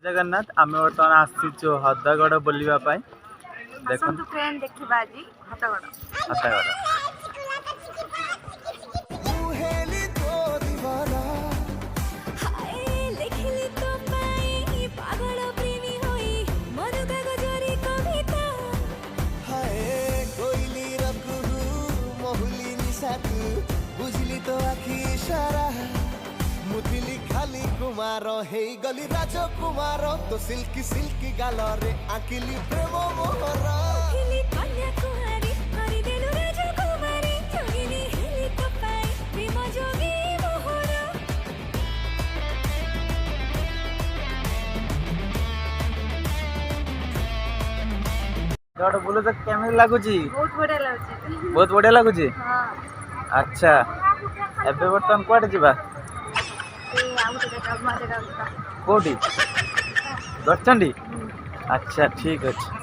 जगन्नाथ आम बर्तमान आसीचु हदगड़ बुलवा देखो ट्रेन देखा आज हदगड़ हदगड़ बुझली तो आखि इशारा मुथिली खाली कुमार हे गली राजकुमार तो सिल्की सिल्की गाल रे आकिली प्रेम मोहर कन्या कुमारी हरि देलु राजकुमारी जोगिनी हेली तो पाई प्रेम जोगी मोहर गड़ बोलो तो केमन लागुची बहुत बढ़िया लागुची हां अच्छा एबे बर्तमान कुआडे जीवा कोठी गड़चंडी अच्छा ठीक अच्छे